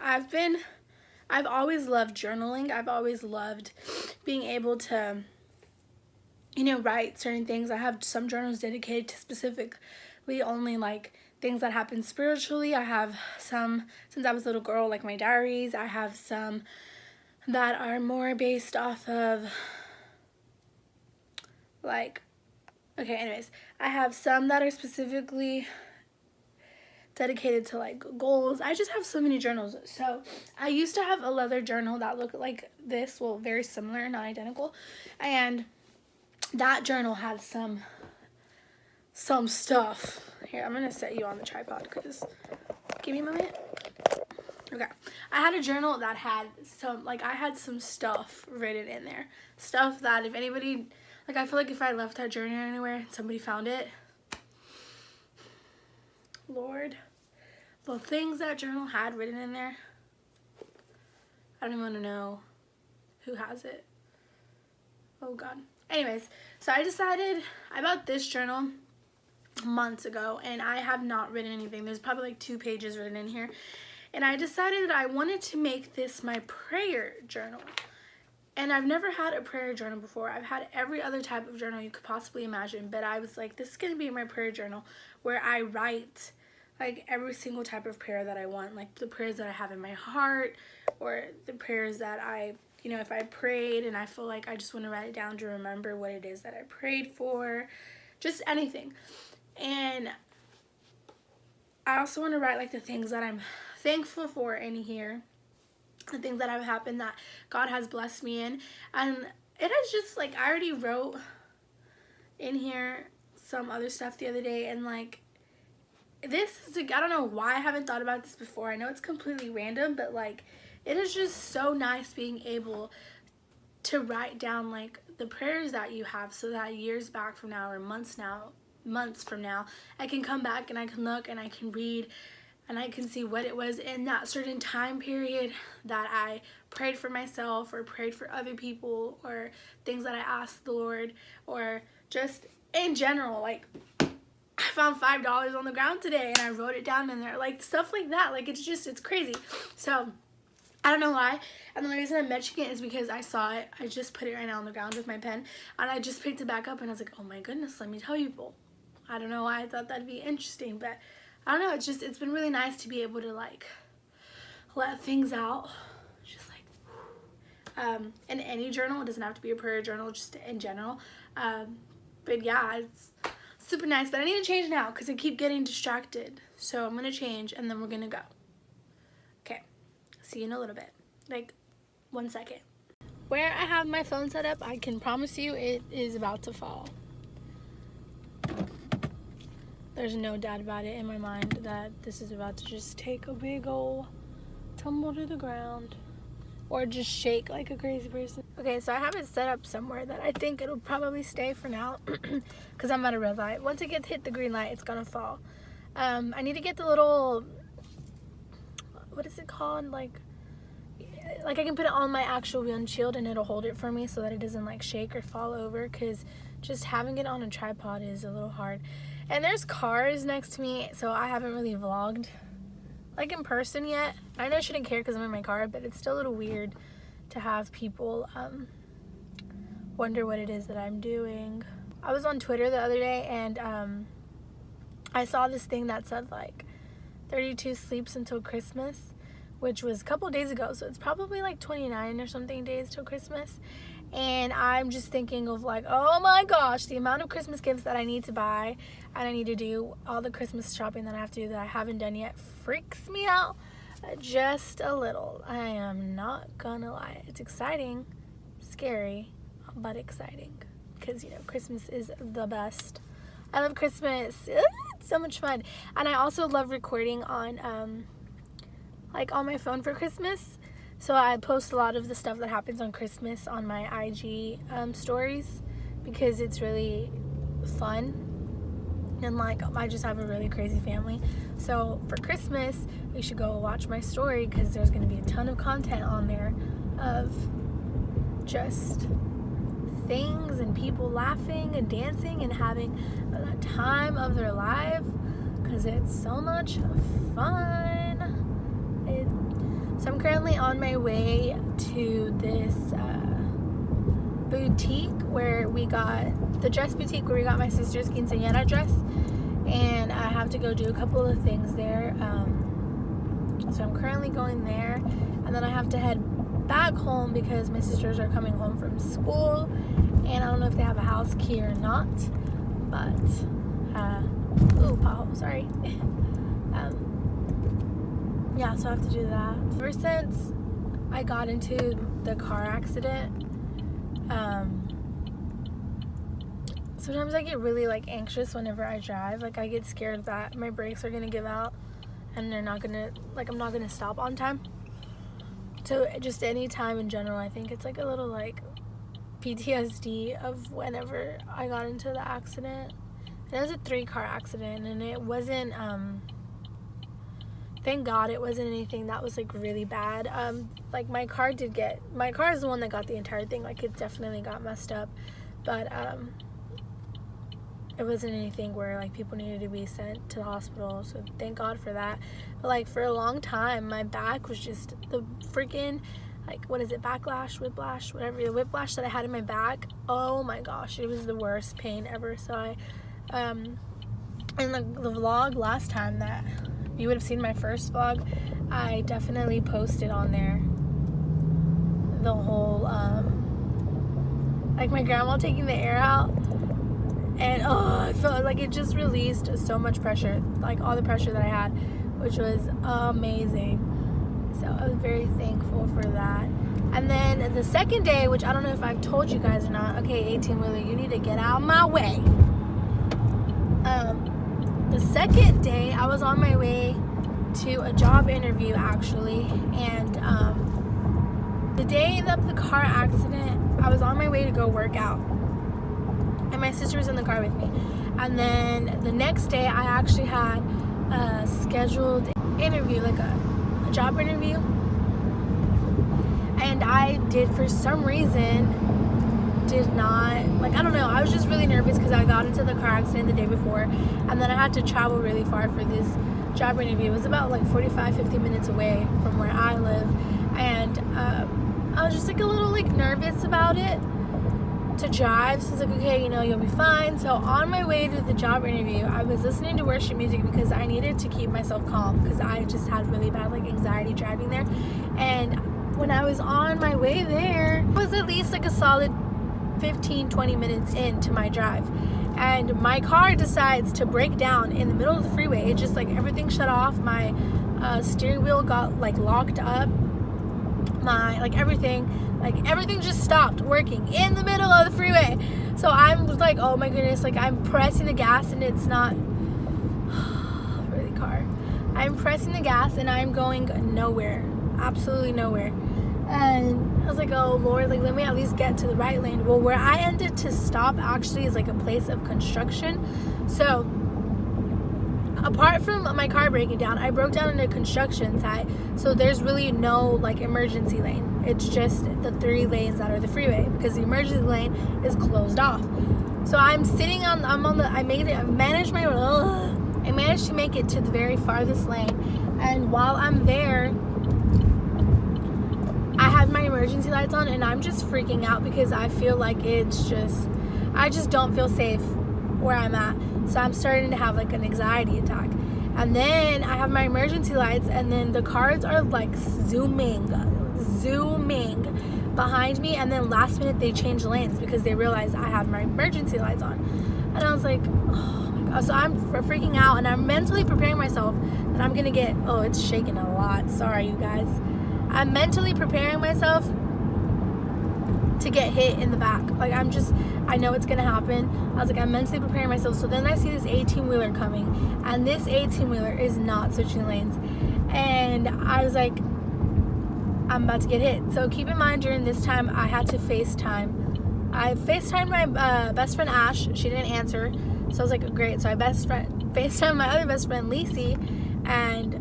I've always loved journaling. I've always loved being able to, write certain things. I have some journals dedicated to specifically only like things that happen spiritually. I have some, since I was a little girl, like my diaries. I have some that are more based off of like, okay, anyways, I have some that are specifically dedicated to like goals. I just have so many journals. So I used to have a leather journal that looked like this, well, very similar, not identical, and that journal had some stuff. Here, I'm gonna set you on the tripod because, give me a moment. Okay, I had a journal that had some, like, I had some stuff written in there, stuff that if anybody, like, I feel like if I left that journal anywhere and somebody found it, Lord, the things that journal had written in there, I don't even want to know who has it. Oh God. Anyways, so I decided, I bought this journal months ago and I have not written anything. There's probably like 2 pages written in here. And I decided that I wanted to make this my prayer journal. And I've never had a prayer journal before. I've had every other type of journal you could possibly imagine, but I was like, this is gonna be my prayer journal where I write like every single type of prayer that I want, like the prayers that I have in my heart, or the prayers that I, if I prayed and I feel like I just want to write it down to remember what it is that I prayed for, just anything. And I also want to write like the things that I'm thankful for in here, the things that have happened that God has blessed me in. And it has just like, I already wrote in here some other stuff the other day, and like this is like, I don't know why I haven't thought about this before. I know it's completely random, but like it is just so nice being able to write down like the prayers that you have, so that years back from now or months from now I can come back and I can look and I can read and I can see what it was in that certain time period that I prayed for myself or prayed for other people, or things that I asked the Lord, or just in general. Like, I found $5 on the ground today and I wrote it down in there, like stuff like that. Like, it's crazy. So I don't know why, and the reason I'm mentioning it is because I saw it. I just put it right now on the ground with my pen, and I just picked it back up and I was like, oh my goodness, let me tell people. I don't know why I thought that'd be interesting, but I don't know, it's been really nice to be able to like let things out, just like in any journal. It doesn't have to be a prayer journal, just in general. But yeah, it's super nice. But I need to change now because I keep getting distracted, so I'm gonna change and then we're gonna go. Okay, see you in a little bit, like 1 second. Where I have my phone set up, I can promise you it is about to fall. There's no doubt about it in my mind that this is about to just take a big old tumble to the ground, or just shake like a crazy person. Okay, so I have it set up somewhere that I think it'll probably stay for now because I'm at a red light. Once it gets hit the green light, it's gonna fall. I need to get the little, what is it called? Like I can put it on my actual windshield and it'll hold it for me so that it doesn't like shake or fall over, because just having it on a tripod is a little hard. And there's cars next to me, so I haven't really vlogged like in person yet. I know I shouldn't care because I'm in my car, but it's still a little weird to have people wonder what it is that I'm doing. I was on Twitter the other day and I saw this thing that said like 32 sleeps until Christmas, which was a couple days ago, so it's probably like 29 or something days till Christmas. And I'm just thinking of like, oh my gosh, the amount of Christmas gifts that I need to buy, and I need to do all the Christmas shopping that I have to do that I haven't done yet, freaks me out just a little. I am not gonna lie. It's exciting, scary, but exciting, because Christmas is the best. I love Christmas. It's so much fun. And I also love recording on like on my phone for Christmas. So I post a lot of the stuff that happens on Christmas on my IG stories, because it's really fun. And like, I just have a really crazy family. So for Christmas, you should go watch my story, because there's going to be a ton of content on there of just things and people laughing and dancing and having the time of their life, because it's so much fun. So I'm currently on my way to this boutique where we got the dress boutique where we got my sister's quinceañera dress, and I have to go do a couple of things there. So I'm currently going there, and then I have to head back home because my sisters are coming home from school, and I don't know if they have a house key or not, but ooh, pothole, sorry. Yeah, so I have to do that. Ever since I got into the car accident, sometimes I get really like anxious whenever I drive. Like I get scared that my brakes are gonna give out and they're not gonna, like I'm not gonna stop on time. So just any time in general, I think it's like a little like PTSD of whenever I got into the accident. And it was a 3-car accident, and it wasn't thank God it wasn't anything that was like really bad. Like my car is the one that got the entire thing. Like it definitely got messed up, but it wasn't anything where like people needed to be sent to the hospital, so thank God for that. But like for a long time my back was just the freaking, like, what is it, backlash, whiplash, whatever, the whiplash that I had in my back. Oh my gosh, it was the worst pain ever. So I in the vlog last time that you would have seen, my first vlog, I definitely posted on there the whole like my grandma taking the air out, and oh, I felt like it just released so much pressure, like all the pressure that I had, which was amazing. So I was very thankful for that. And then the second day, which I don't know if I've told you guys or not, okay, 18-wheeler, you need to get out of my way. The second day, I was on my way to a job interview actually, and the day of the car accident, I was on my way to go work out, and my sister was in the car with me. And then the next day, I actually had a scheduled interview, like a job interview, and I did, for some reason, did not, like, I don't know, I was just really nervous because I got into the car accident the day before, and then I had to travel really far for this job interview. It was about like 45-50 minutes away from where I live, and I was just like a little like nervous about it to drive. So I was like, okay, you know, you'll be fine. So on my way to the job interview, I was listening to worship music because I needed to keep myself calm because I just had really bad like anxiety driving there. And when I was on my way there, it was at least like a solid 15-20 minutes into my drive, and my car decides to break down in the middle of the freeway. It just like everything shut off. My steering wheel got like locked up, my like everything just stopped working in the middle of the freeway. So I'm like, oh my goodness, like I'm pressing the gas and it's not really car. I'm pressing the gas and I'm going nowhere, absolutely nowhere. And I was like, oh Lord, like let me at least get to the right lane. Well, where I ended to stop actually is like a place of construction. So apart from my car breaking down, I broke down in a construction site, so there's really no like emergency lane. It's just the 3 lanes that are the freeway because the emergency lane is closed off. So I'm sitting on, I managed to make it to the very farthest lane, and while I'm there, I have my emergency lights on, and I'm just freaking out because I feel like I just don't feel safe where I'm at. So I'm starting to have like an anxiety attack. And then I have my emergency lights, and then the cars are like zooming behind me, and then last minute they change lanes because they realize I have my emergency lights on. And I was like, oh my God. So I'm freaking out, and I'm mentally preparing myself that I'm gonna get, oh, it's shaking a lot, sorry you guys. I'm mentally preparing myself to get hit in the back. Like I know it's gonna happen. I was like, I'm mentally preparing myself. So then I see this 18-wheeler coming, and this 18-wheeler is not switching lanes, and I was like, I'm about to get hit. So keep in mind, during this time I had to FaceTime. I FaceTimed my best friend Ash. She didn't answer, so I was like, great. So I FaceTimed my other best friend Lacey, and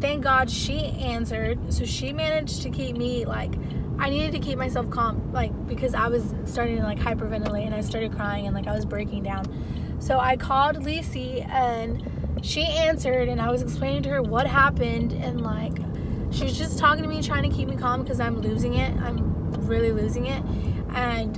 thank God she answered. So she managed to keep me, like, I needed to keep myself calm, like, because I was starting to like hyperventilate, and I started crying, and like I was breaking down. So I called Lacey, and she answered, and I was explaining to her what happened, and like she was just talking to me, trying to keep me calm because I'm losing it. I'm really losing it. And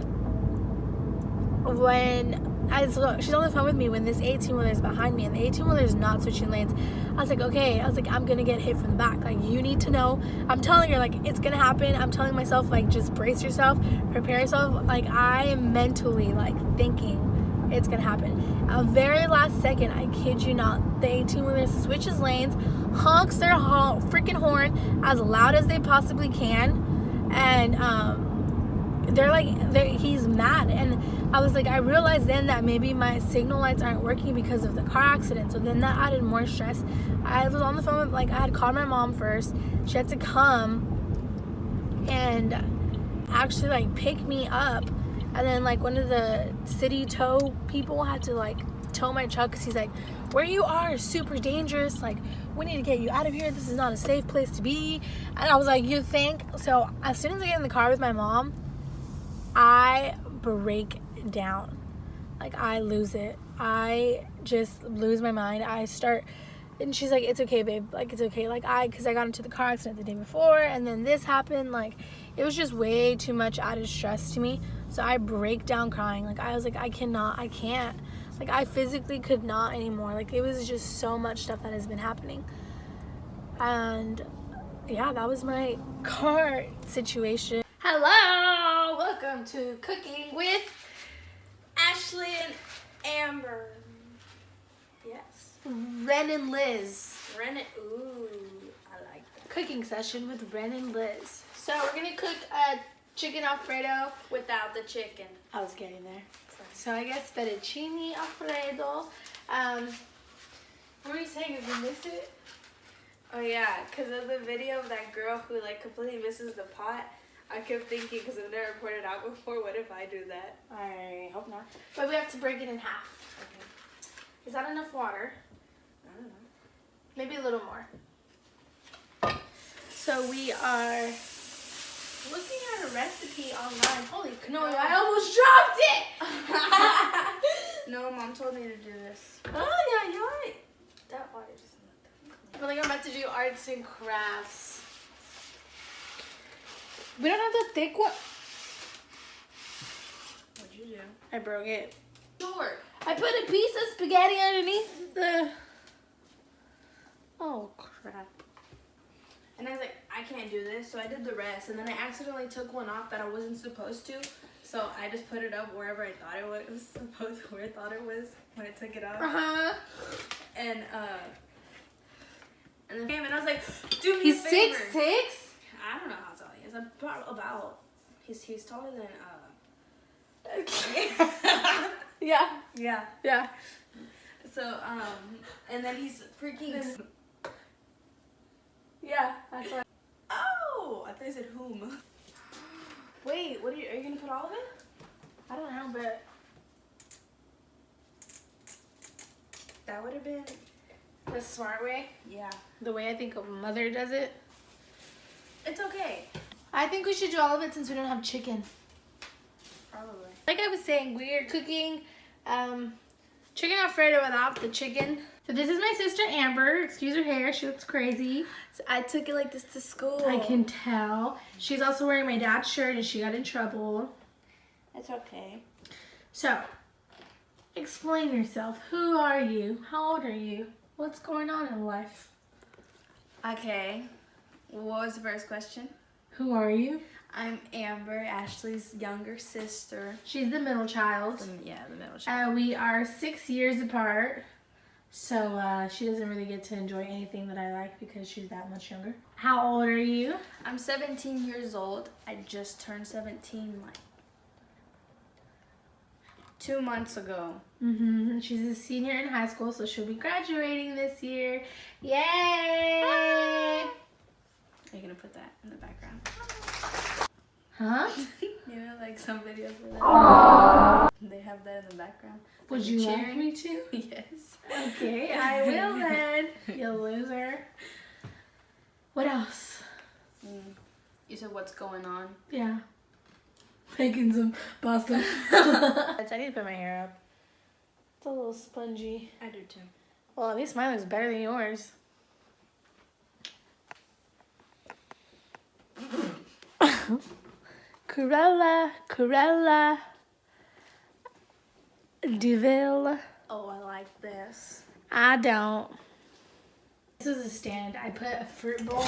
she's on the phone with me when this 18-wheeler is behind me, and the 18-wheeler is not switching lanes. I was like, okay. I was like, I'm gonna get hit from the back. Like, you need to know. I'm telling her, like, it's gonna happen. I'm telling myself, like, just brace yourself, prepare yourself. Like, I am mentally, like, thinking it's gonna happen. A very last second, I kid you not, the 18-wheeler switches lanes, honks their freaking horn as loud as they possibly can, and he's mad. And I was like, I realized then that maybe my signal lights aren't working because of the car accident. So then that added more stress. I was on the phone with, like, I had called my mom first. She had to come and actually, like, pick me up. And then, like, one of the city tow people had to, like, tow my truck because he's like, where you are is super dangerous. Like, we need to get you out of here. This is not a safe place to be. And I was like, you think? So as soon as I get in the car with my mom, I break down. Like, I lose it. I just lose my mind. I start, and she's like, it's okay, babe. Like, it's okay. Like, because I got into the car accident the day before, and then this happened. Like, it was just way too much added stress to me. So I break down crying. Like, I was like, I can't. Like, I physically could not anymore. Like, it was just so much stuff that has been happening. And yeah, that was my car situation. Hello! Welcome to Cooking with Ashley and Amber. Yes. Ren and Liz. Ooh, I like that. Cooking session with Ren and Liz. So we're gonna cook a chicken Alfredo. Without the chicken. I was getting there. So I guess fettuccine Alfredo. What were you saying? If you miss it? Oh yeah, because of the video of that girl who like completely misses the pot. I kept thinking, because I've never poured it out before, what if I do that? I hope not. But we have to break it in half. Okay. Is that enough water? I don't know. Maybe a little more. So we are looking at a recipe online. Holy cannoli, I almost dropped it! No, Mom told me to do this. Oh, yeah, you're right. That water is not that. I feel like I'm about to do arts and crafts. We don't have the thick one. What'd you do? I broke it. Sure. I put a piece of spaghetti underneath the... Oh, crap. And I was like, I can't do this, so I did the rest. And then I accidentally took one off that I wasn't supposed to. So I just put it up wherever I thought it was supposed to, where I thought it was when I took it off. Uh-huh. And then came and I was like, do me He's a favor. 6'6"? I don't know how tall he is. About he's taller than Yeah. yeah. Yeah. So and then he's freaking Yeah, that's what. oh, I thought you said whom. Wait, are you gonna put all of it? I don't know, but That would have been the smart way. yeah. The way I think a mother does it. It's okay. I think we should do all of it since we don't have chicken. Probably. Like I was saying, we are cooking chicken Alfredo without the chicken. So this is my sister Amber. Excuse her hair, she looks crazy. So I took it like this to school. I can tell. She's also wearing my dad's shirt and she got in trouble. It's okay. So, explain yourself. Who are you? How old are you? What's going on in life? Okay. What was the first question? Who are you? I'm Amber, Ashley's younger sister. She's the middle child. Yeah, the middle child. We are 6 years apart. So she doesn't really get to enjoy anything that I like because she's that much younger. How old are you? I'm 17 years old. I just turned 17 like 2 months ago. Mm-hmm. She's a senior in high school, so she'll be graduating this year. Yay! Are you gonna put that in the background? Huh? You know, like some videos where that. They have that in the background. Would Like you cheering. like me to? Yes. Okay, I will then. You loser. What else? You said what's going on? Yeah. Making some pasta. I need to put my hair up. It's a little spongy. I do too. Well, at least mine looks better than yours. Cruella Deville. Oh, I like this. I don't. This is a stand. I put a fruit bowl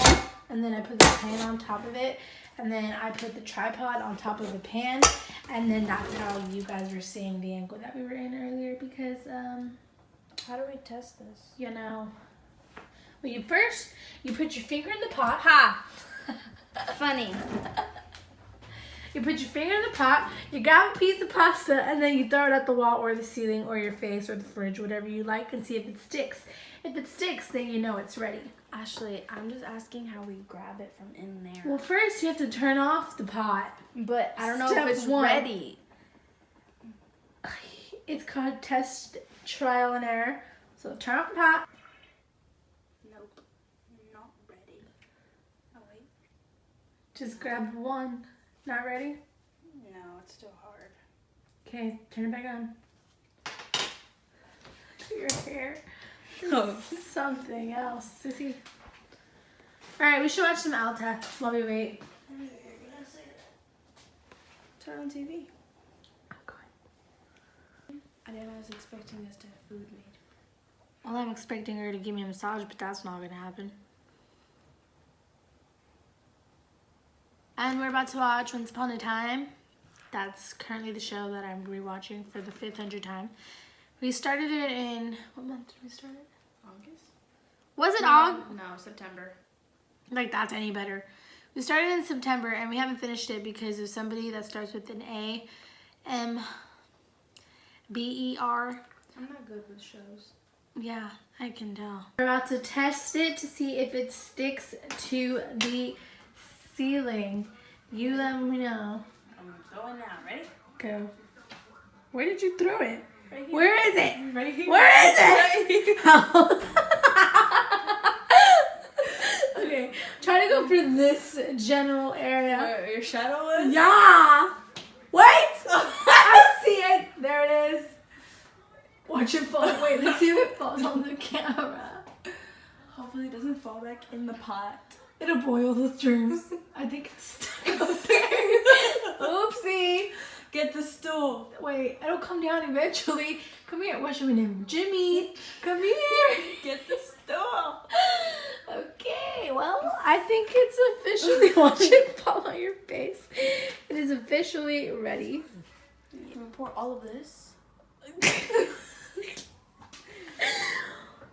and then I put the pan on top of it and then I put the tripod on top of the pan and then that's how you guys were seeing the angle that we were in earlier because How do we test this? you know, well, you put your finger in the pot. Ha! Funny. You put your finger in the pot, you grab a piece of pasta, and then you throw it at the wall or the ceiling or your face or the fridge, whatever you like, and see if it sticks. If it sticks, then you know it's ready. Ashley, I'm just asking how we grab it from in there. Well, first you have to turn off the pot. But I don't know Step if it's one. ready. It's called test, trial, and error. So turn off the pot. Nope. Not ready. Oh, wait. Just grab one. Not ready? No, it's still hard. Okay, turn it back on. Your hair. Oh. Something else, sissy. Alright, we should watch some Alta while we wait. Turn on TV. Okay. I was expecting us to have food made. Well, I'm expecting her to give me a massage, but that's not going to happen. And we're about to watch Once Upon a Time. That's currently the show that I'm rewatching for the 500th time. We started it in, what month did we start it? August? Was it August? No, September. Like that's any better. We started in September and we haven't finished it because of somebody that starts with an A, M, B, E, R. I'm not good with shows. Yeah, I can tell. We're about to test it to see if it sticks to the ceiling. You let me know. I'm going now. Ready? Go. Where did you throw it? Right here. Where is it? Right here. Where is it? Right Okay, try to go for this general area. Where your shadow was? Yeah. Wait. I see it. There it is. Watch it fall. Wait, let's see if it falls on the camera. Hopefully it doesn't fall back in the pot. It'll boil the germs. I think it's stuck up there. Oopsie. Get the stool. Wait, it'll come down eventually. Come here. What's your name? Jimmy. Come here. Get the stool. Okay, well, I think it's officially, watch it fall on your face. It is officially ready. Can we pour all of this?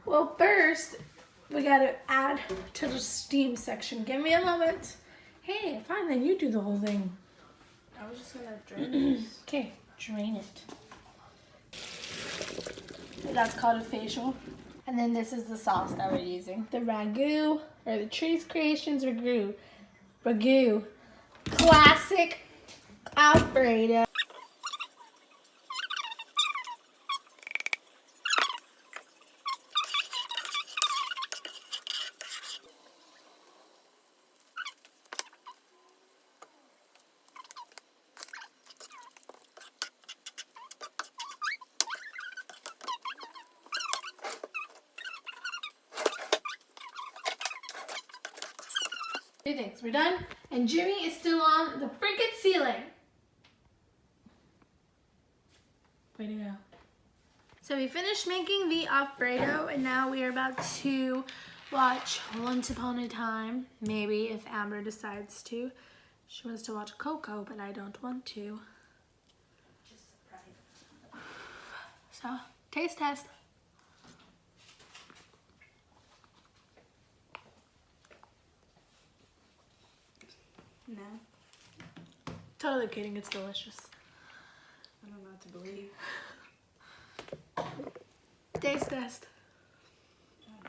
Well, first, we gotta add to the steam section. Give me a moment. Hey, fine, then you do the whole thing. I was just gonna drain this. Okay, drain it. That's called a facial. And then this is the sauce that we're using. The ragu, or the Trees Creations ragu. Ragu. Classic Alfredo. Two things. We're done. And Jimmy is still on the freaking ceiling. Way to go. So we finished making the Alfredo and now we are about to watch Once Upon a Time. Maybe if Amber decides to. She wants to watch Coco, but I don't want to. Just surprise. So, taste test. No. Totally kidding, it's delicious. I don't know what to believe. Taste test. I don't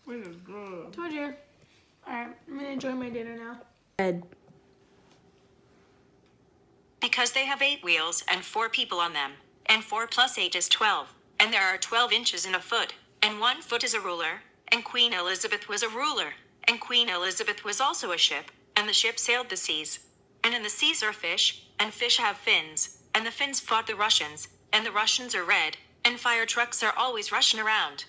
know. This is good. Told you. Alright, I'm gonna enjoy my dinner now. Because they have 8 wheels and 4 people on them, and 4 plus 8 is 12, and there are 12 inches in a foot, and 1 foot is a ruler, and Queen Elizabeth was a ruler, and Queen Elizabeth was also a ship, and the ship sailed the seas. And in the seas are fish, and fish have fins, and the Finns fought the Russians, and the Russians are red, and fire trucks are always rushing around.